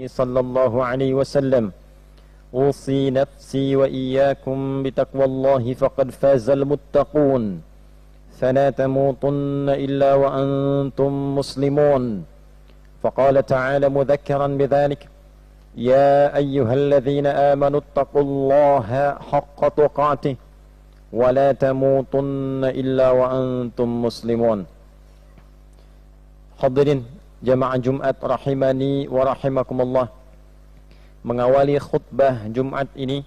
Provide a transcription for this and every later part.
صلى الله عليه وسلم أوصي نفسي وإياكم بتقوى الله فقد فاز المتقون فلا تموتن إلا وأنتم مسلمون فقال تعالى مذكرا بذلك يا أيها الذين آمنوا اتقوا الله حق تقاته ولا تموتن إلا وأنتم مسلمون. Hadirin jamaah Jumat rahimani wa rahimakumullah. Mengawali khutbah Jumat ini,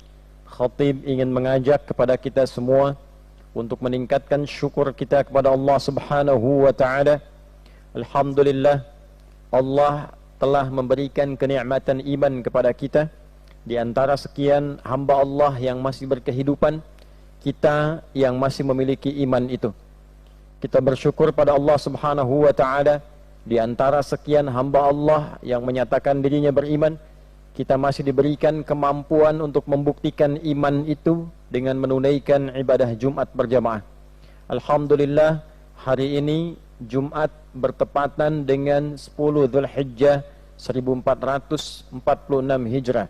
khatib ingin mengajak kepada kita semua untuk meningkatkan syukur kita kepada Allah Subhanahu wa taala. Alhamdulillah, Allah telah memberikan kenikmatan iman kepada kita. Di antara sekian hamba Allah yang masih berkehidupan, kita yang masih memiliki iman itu. Kita bersyukur pada Allah Subhanahu wa taala. Di antara sekian hamba Allah yang menyatakan dirinya beriman, kita masih diberikan kemampuan untuk membuktikan iman itu dengan menunaikan ibadah Jumat berjamaah. Alhamdulillah, hari ini Jumat bertepatan dengan 10 Dzulhijjah 1446 Hijrah.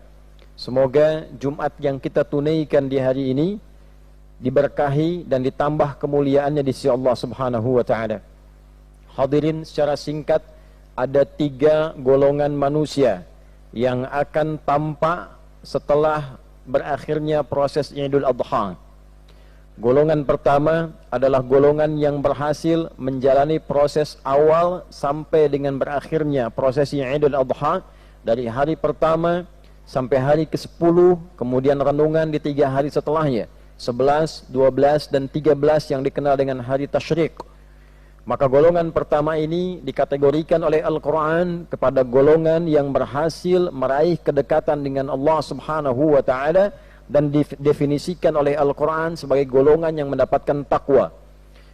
Semoga Jumat yang kita tunaikan di hari ini diberkahi dan ditambah kemuliaannya di sisi Allah Subhanahu wa taala. Hadirin, secara singkat, ada 3 golongan manusia yang akan tampak setelah berakhirnya proses Idul Adha. Golongan pertama adalah golongan yang berhasil menjalani proses awal sampai dengan berakhirnya prosesi Idul Adha, dari hari pertama sampai hari ke-10, kemudian renungan di 3 hari setelahnya, 11, 12, dan 13 yang dikenal dengan hari Tasyrik. Maka golongan pertama ini dikategorikan oleh Al-Quran kepada golongan yang berhasil meraih kedekatan dengan Allah Subhanahu wa ta'ala, dan didefinisikan oleh Al-Quran sebagai golongan yang mendapatkan takwa.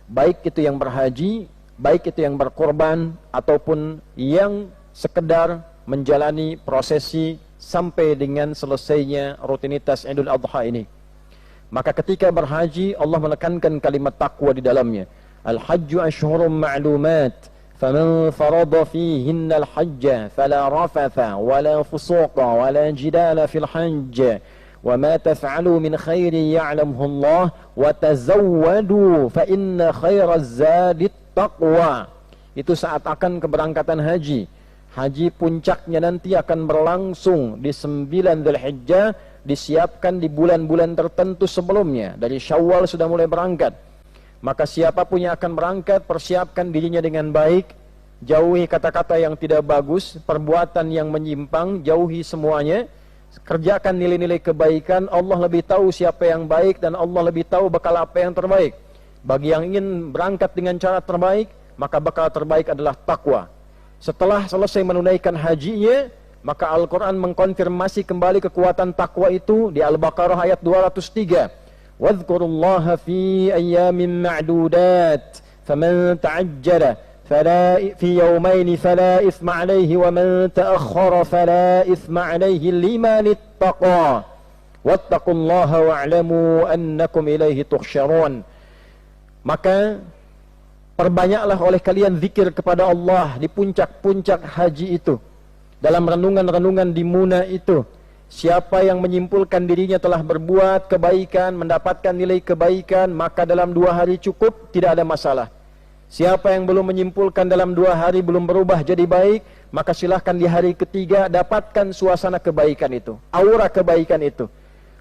Baik itu yang berhaji, baik itu yang berkorban, ataupun yang sekedar menjalani prosesi sampai dengan selesainya rutinitas Idul Adha ini. Maka ketika berhaji, Allah menekankan kalimat takwa di dalamnya. Al-hajju ashhurum ma'lumat faman farada fihinna al-hajja fala rafatha wala fusuqa wala jidala fil hajj wa ma taf'alu min khairin ya'lamuhu Allah wa tazawwadu fa inna khairaz zadi taqwa. Itu saat akan keberangkatan haji. Haji puncaknya nanti akan berlangsung di 9 Dzulhijjah, disiapkan di bulan-bulan tertentu sebelumnya. Dari Syawal sudah mulai berangkat. Maka siapapun yang akan berangkat, persiapkan dirinya dengan baik, jauhi kata-kata yang tidak bagus, perbuatan yang menyimpang, jauhi semuanya, kerjakan nilai-nilai kebaikan. Allah lebih tahu siapa yang baik dan Allah lebih tahu bekal apa yang terbaik. Bagi yang ingin berangkat dengan cara terbaik, maka bekal terbaik adalah takwa. Setelah selesai menunaikan hajinya, maka Al-Quran mengkonfirmasi kembali kekuatan takwa itu di Al-Baqarah ayat 203. Wadhkurullaha fi ayyamin ma'dudat faman ta'ajjala fala fi yawmaini fala ithma alayhi wa man ta'akhkhara fala ithma alayhi liman ittaqa wattaqullaha wa'lamu annakum ilaihi tuhsyarun. Maka perbanyaklah oleh kalian zikir kepada Allah di puncak-puncak haji itu, dalam renungan-renungan di Muna itu. Siapa yang menyimpulkan dirinya telah berbuat kebaikan, mendapatkan nilai kebaikan, maka dalam 2 hari cukup, tidak ada masalah. Siapa yang belum menyimpulkan dalam 2 hari belum berubah jadi baik, maka silahkan di hari ketiga dapatkan suasana kebaikan itu, aura kebaikan itu.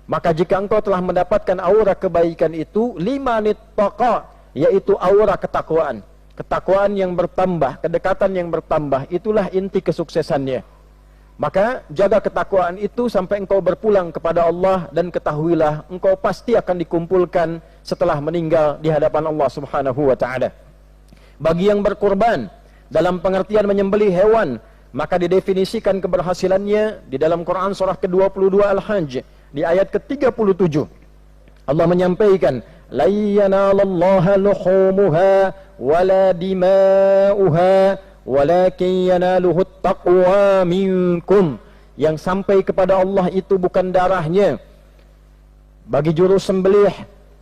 Maka jika engkau telah mendapatkan aura kebaikan itu, limanit taqa, yaitu aura ketakwaan. Ketakwaan yang bertambah, kedekatan yang bertambah, itulah inti kesuksesannya. Maka jaga ketakwaan itu sampai engkau berpulang kepada Allah, dan ketahuilah engkau pasti akan dikumpulkan setelah meninggal di hadapan Allah Subhanahu wa ta'ala. Bagi yang berkorban dalam pengertian menyembelih hewan, maka didefinisikan keberhasilannya di dalam Quran surah ke-22 Al-Hajj di ayat ke-37. Allah menyampaikan, la yanalallaha luhumuha wala dima'uha walakin yanaluhu taqwa minkum. Yang sampai kepada Allah itu bukan darahnya. Bagi juru sembelih,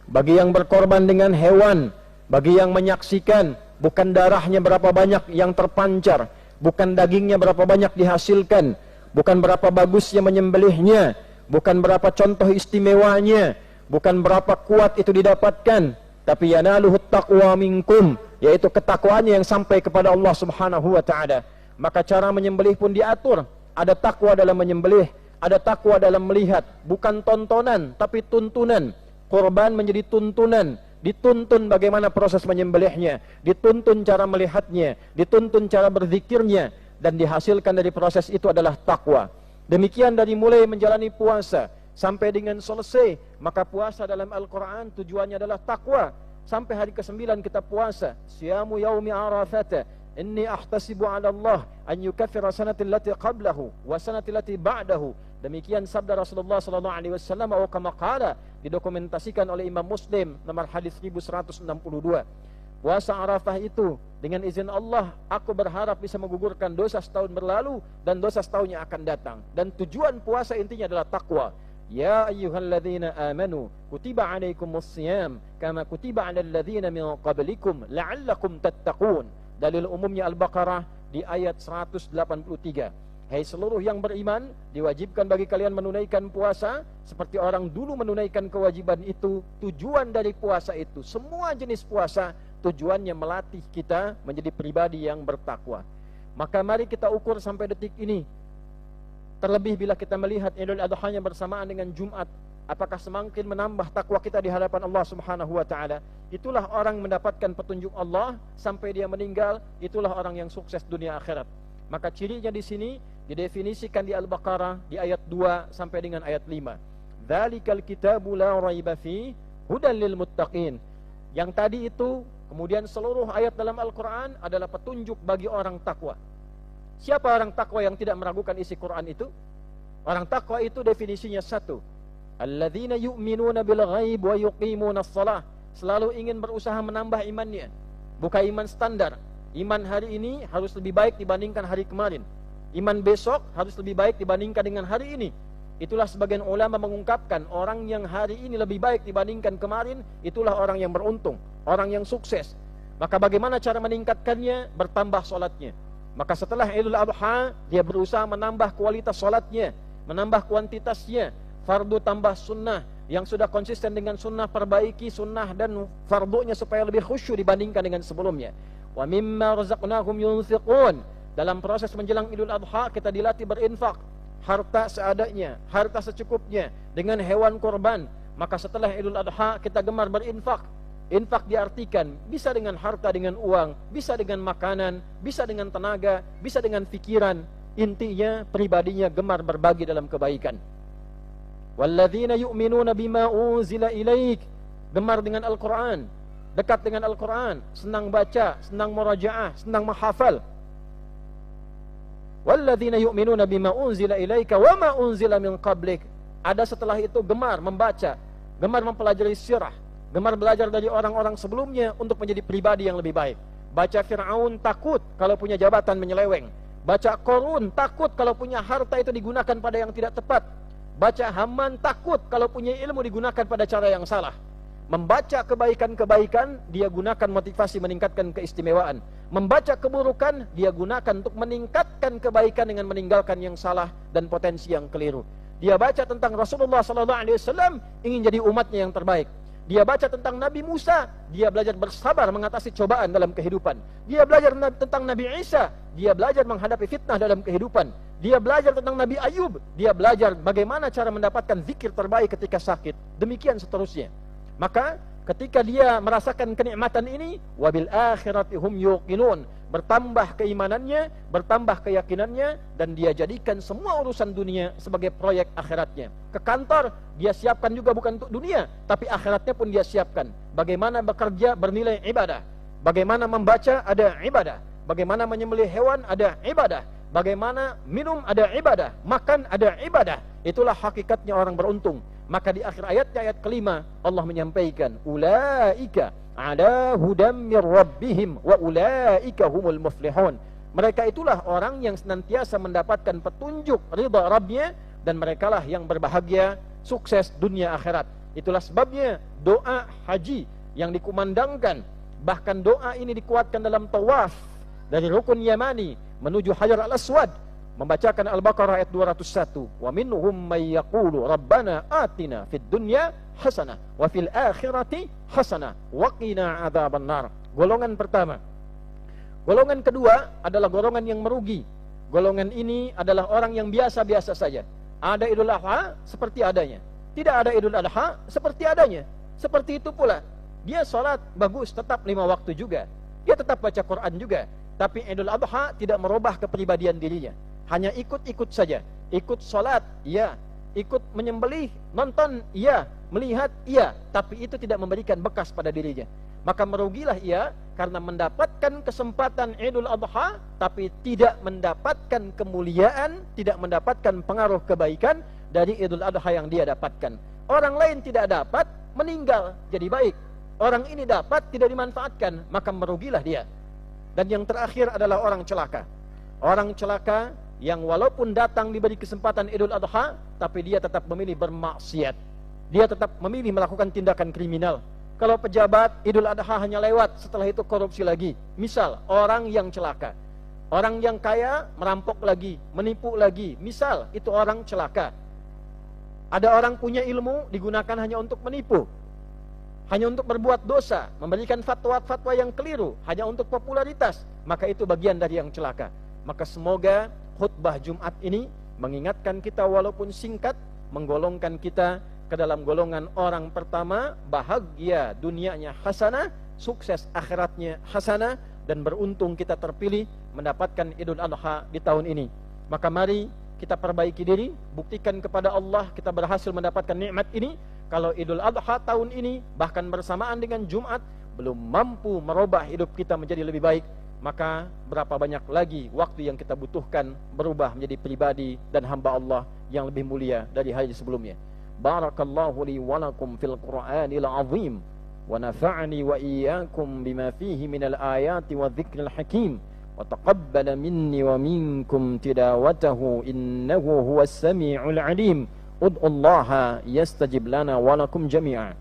bagi yang berkorban dengan hewan, bagi yang menyaksikan, bukan darahnya berapa banyak yang terpancar, bukan dagingnya berapa banyak dihasilkan, bukan berapa bagusnya menyembelihnya, bukan berapa contoh istimewanya, bukan berapa kuat itu didapatkan, tapi yanaluhu taqwa minkum, yaitu ketakwaannya yang sampai kepada Allah Subhanahu wa taala. Maka cara menyembelih pun diatur, ada takwa dalam menyembelih, ada takwa dalam melihat, bukan tontonan tapi tuntunan. Kurban menjadi tuntunan, dituntun bagaimana proses menyembelihnya, dituntun cara melihatnya, dituntun cara berzikirnya, dan dihasilkan dari proses itu adalah takwa. Demikian dari mulai menjalani puasa sampai dengan selesai, maka puasa dalam Al-Quran tujuannya adalah takwa. Sampai hari ke-9 kita puasa, siyamu yaumi arafata, inni ahtasibu ala Allah an yukaffira sanatil lati qablahu wa sanatil lati ba'dahu. Demikian sabda Rasulullah sallallahu alaihi wasallam, atau kama qala, didokumentasikan oleh Imam Muslim nomor hadis 1162. Puasa Arafah itu dengan izin Allah, aku berharap bisa menggugurkan dosa setahun berlalu dan dosa setahun yang akan datang. Dan tujuan puasa intinya adalah takwa. Ya ayyuhalladzina amanu kutiba alaikumusiyam kama kutiba alal ladzina min qablikum la'allakum tattaqun. Dalil umumnya Al-Baqarah di ayat 183. Hai seluruh yang beriman, diwajibkan bagi kalian menunaikan puasa seperti orang dulu menunaikan kewajiban itu. Tujuan dari puasa itu, semua jenis puasa, tujuannya melatih kita menjadi pribadi yang bertakwa. Maka mari kita ukur sampai detik ini. Terlebih bila kita melihat Idul Adha-nya bersamaan dengan Jumat, apakah semakin menambah takwa kita di hadapan Allah Subhanahu wa taala? Itulah orang mendapatkan petunjuk Allah sampai dia meninggal, itulah orang yang sukses dunia akhirat. Maka cirinya di sini didefinisikan di Al-Baqarah di ayat 2 sampai dengan ayat 5. Dzalikal kitabu la raiba fi hudan lil muttaqin. Yang tadi itu, kemudian seluruh ayat dalam Al-Quran adalah petunjuk bagi orang takwa. Siapa orang takwa yang tidak meragukan isi Quran itu? Orang takwa itu definisinya satu, alladzina yu'minuna bil ghaib wa yuqimuna shalah. Selalu ingin berusaha menambah imannya, bukan iman standar. Iman hari ini harus lebih baik dibandingkan hari kemarin. Iman besok harus lebih baik dibandingkan dengan hari ini. Itulah sebagian ulama mengungkapkan, orang yang hari ini lebih baik dibandingkan kemarin, itulah orang yang beruntung, orang yang sukses. Maka bagaimana cara meningkatkannya? Bertambah solatnya. Maka setelah Idul Adha, dia berusaha menambah kualitas solatnya, menambah kuantitasnya. Fardu tambah sunnah, yang sudah konsisten dengan sunnah perbaiki sunnah dan fardunya supaya lebih khusyuk dibandingkan dengan sebelumnya. Wa mimma razaqnahum yunfiqun. Dalam proses menjelang Idul Adha kita dilatih berinfak, harta seadanya, harta secukupnya, dengan hewan kurban. Maka setelah Idul Adha kita gemar berinfak. Infak diartikan bisa dengan harta, dengan uang, bisa dengan makanan, bisa dengan tenaga, bisa dengan pikiran. Intinya pribadinya gemar berbagi dalam kebaikan. Walladzina yu'minuna bima unzila ilaik, gemar dengan Al-Quran, dekat dengan Al-Quran, senang baca, senang murajaah, senang menghafal. Walladzina yu'minuna bima unzila ilaika wa ma unzila min qablik. Ada setelah itu gemar membaca, gemar mempelajari sirah, gemar belajar dari orang-orang sebelumnya untuk menjadi pribadi yang lebih baik. Baca Fir'aun takut kalau punya jabatan menyeleweng. Baca Qarun takut kalau punya harta itu digunakan pada yang tidak tepat. Baca Haman takut kalau punya ilmu digunakan pada cara yang salah. Membaca kebaikan-kebaikan, dia gunakan motivasi meningkatkan keistimewaan. Membaca keburukan, dia gunakan untuk meningkatkan kebaikan dengan meninggalkan yang salah dan potensi yang keliru. Dia baca tentang Rasulullah SAW, ingin jadi umatnya yang terbaik. Dia baca tentang Nabi Musa, dia belajar bersabar mengatasi cobaan dalam kehidupan. Dia belajar tentang Nabi Isa, dia belajar menghadapi fitnah dalam kehidupan. Dia belajar tentang Nabi Ayub, dia belajar bagaimana cara mendapatkan zikir terbaik ketika sakit. Demikian seterusnya. Maka ketika dia merasakan kenikmatan ini, wabil akhirati hum yuqinun, bertambah keimanannya, bertambah keyakinannya, dan dia jadikan semua urusan dunia sebagai proyek akhiratnya. Ke kantor dia siapkan juga bukan untuk dunia, tapi akhiratnya pun dia siapkan. Bagaimana bekerja bernilai ibadah, bagaimana membaca ada ibadah, bagaimana menyembelih hewan ada ibadah, bagaimana minum ada ibadah, makan ada ibadah. Itulah hakikatnya orang beruntung. Maka di akhir ayatnya, ayat kelima, Allah menyampaikan, ulaika ala hudam mir rabbihim wa ulaika humul muflihun. Mereka itulah orang yang senantiasa mendapatkan petunjuk ridha Rabbnya, dan merekalah yang berbahagia, sukses dunia akhirat. Itulah sebabnya doa haji yang dikumandangkan, bahkan doa ini dikuatkan dalam tawaf dari rukun Yamani menuju Hajar al-Aswad. membacakan Al-Baqarah ayat 201, wa minhum may yaqulu rabbana atina fid dunya hasanah wa fil akhirati hasanah wa qina adzabannar. Golongan pertama. Golongan kedua adalah golongan yang merugi. Golongan ini adalah orang yang biasa-biasa saja. Ada Idul Adha seperti adanya, tidak ada Idul Adha seperti adanya. Seperti itu pula, dia sholat bagus, tetap 5 waktu juga, dia tetap baca Quran juga, tapi Idul Adha tidak merubah kepribadian dirinya. Hanya ikut-ikut saja. Ikut sholat, iya. Ikut menyembelih, nonton, iya. Melihat, iya. Tapi itu tidak memberikan bekas pada dirinya. Maka merugilah ia karena mendapatkan kesempatan Idul Adha, tapi tidak mendapatkan kemuliaan, tidak mendapatkan pengaruh kebaikan dari Idul Adha yang dia dapatkan. Orang lain tidak dapat, meninggal jadi baik. Orang ini dapat, tidak dimanfaatkan, maka merugilah dia. Dan yang terakhir adalah orang celaka. Orang celaka yang walaupun datang diberi kesempatan Idul Adha, tapi dia tetap memilih bermaksiat. Dia tetap memilih melakukan tindakan kriminal. Kalau pejabat, Idul Adha hanya lewat, setelah itu korupsi lagi. Misal, orang yang celaka. Orang yang kaya, merampok lagi, menipu lagi. Misal, itu orang celaka. Ada orang punya ilmu, digunakan hanya untuk menipu. Hanya untuk berbuat dosa, memberikan fatwa-fatwa yang keliru, hanya untuk popularitas. Maka itu bagian dari yang celaka. Maka semoga khutbah Jumat ini mengingatkan kita walaupun singkat, menggolongkan kita ke dalam golongan orang pertama, bahagia dunianya hasanah, sukses akhiratnya hasanah, dan beruntung kita terpilih mendapatkan Idul Adha di tahun ini. Maka mari kita perbaiki diri, buktikan kepada Allah kita berhasil mendapatkan nikmat ini. Kalau Idul Adha tahun ini bahkan bersamaan dengan Jumat belum mampu merubah hidup kita menjadi lebih baik, maka berapa banyak lagi waktu yang kita butuhkan berubah menjadi pribadi dan hamba Allah yang lebih mulia dari hari sebelumnya. Barakallahu li wa lakum fil Qur'anil azim wa nafa'ani wa iyyakum bima fihi minal ayati wa dzikril hakim wa taqabbala minni wa minkum tilawatahu innahu huwas sami'ul alim. Ud'ullaha yastajib lana wa lakum jami'an.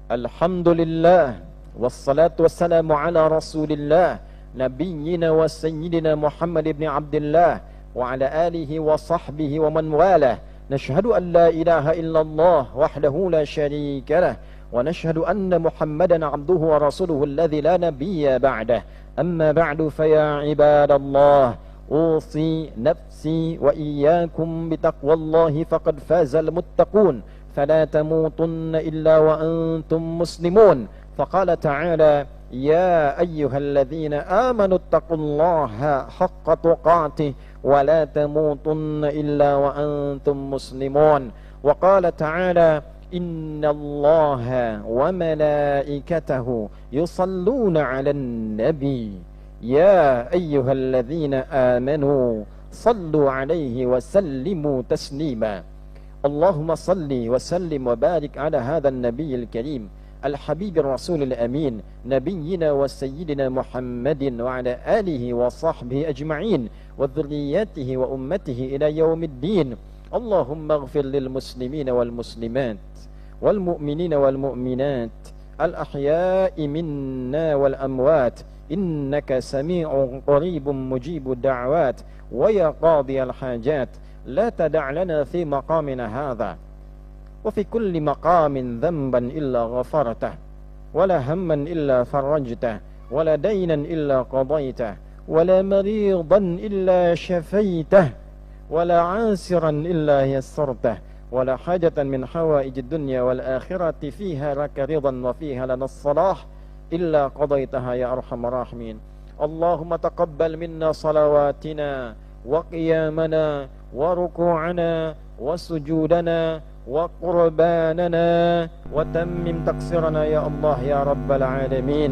Alhamdulillah wassalatu wassalamu ala rasulillah nabiyyina wa sayyidina Muhammad ibn Abdullah wa ala alihi wa sahbihi wa man walah. Nashhadu an la ilaha illallah wahdahu la sharika lah wa nashhadu anna Muhammadan abduhu wa rasuluhu alladhi la nabiyya ba'dah. Amma ba'du fa ya ibadallah, usi nafsi wa iyyakum bitaqwallahi faqad fazal muttaqun. فلا تموتن إلا وأنتم مسلمون. فقال تعالى يا أيها الذين آمنوا اتقوا الله حق تقاته ولا تموتن إلا وأنتم مسلمون. وقال تعالى إن الله وملائكته يصلون على النبي يا أيها الذين آمنوا صلوا عليه وسلموا تسليما. اللهم صل وسلم وبارك على هذا النبي الكريم الحبيب الرسول الأمين نبينا وسيدنا محمد وعلى آله وصحبه أجمعين وذرياته وأمته إلى يوم الدين. اللهم اغفر للمسلمين والمسلمات والمؤمنين والمؤمنات الأحياء منا والأموات إنك سميع قريب مجيب الدعوات ويا قاضي الحاجات. لا تدع لنا في مقامنا هذا وفي كل مقام ذنبا إلا غفرته ولا هما إلا فرجته ولا دينا إلا قضيته ولا مريضا إلا شفيته ولا عاسرا إلا يسرته ولا حاجة من حوائج الدنيا والآخرة فيها لك رضا وفيها لنا الصلاح إلا قضيتها يا أرحم الراحمين. اللهم تقبل منا صلواتنا وقيامنا وركوعنا وسجودنا وقرباننا وتمم تقصيرنا يا الله يا رب العالمين.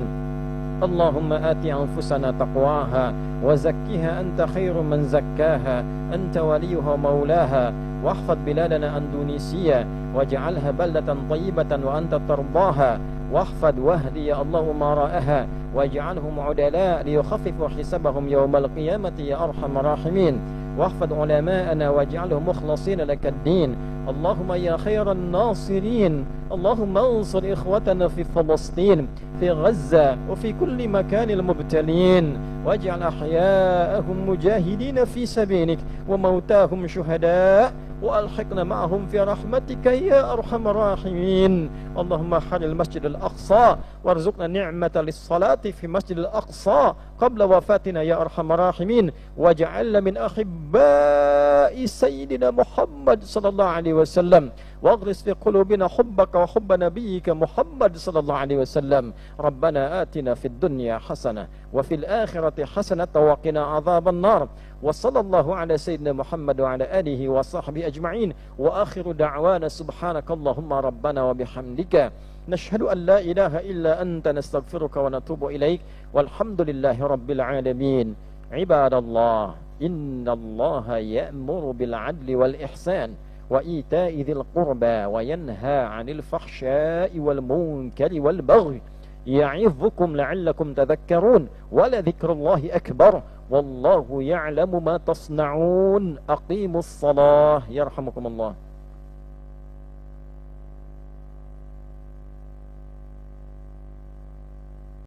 اللهم آت أنفسنا تقواها وزكها أنت خير من زكاها أنت وليها ومولاها. واحفظ بلادنا أندونيسيا واجعلها بلدة طيبة وأنت ترضاها. واحفظ واهدي يا الله أمراءها واجعلهم عدلاء ليخففوا حسابهم يوم القيامة يا أرحم الراحمين. واحفظ علماءنا واجعلهم مخلصين لك الدين اللهم يا خير الناصرين اللهم انصر إخوتنا في فلسطين في غزة وفي كل مكان المبتلين واجعل أحياءهم مجاهدين في سبيلك وموتاهم شهداء وألحقنا معهم في رحمتك يا أرحم الراحمين. اللهم حل المسجد الأقصى وارزقنا نعمة للصلاة في مسجد الأقصى قبل وفاتنا يا أرحم الراحمين، واجعلنا من أحباء سيدنا محمد صلى الله عليه وسلم، واغرس في قلوبنا حبك وحب نبيك محمد صلى الله عليه وسلم. ربنا آتنا في الدنيا حسنة وفي الآخرة حسنة وقنا عذاب النار. وصلى الله على سيدنا محمد وعلى آله وصحبه أجمعين، وآخر دعوانا سبحانك اللهم ربنا وبحمدك نشهد أن لا إله إلا أنت نستغفرك ونتوب إليك، والحمد لله رب العالمين. عباد الله، إن الله يأمر بالعدل والإحسان وإيتاء ذي القربى وينهى عن الفحشاء والمنكر والبغي يعظكم لعلكم تذكرون، ولذكر الله أكبر والله يعلم ما تصنعون. أقيموا الصلاة يرحمكم الله.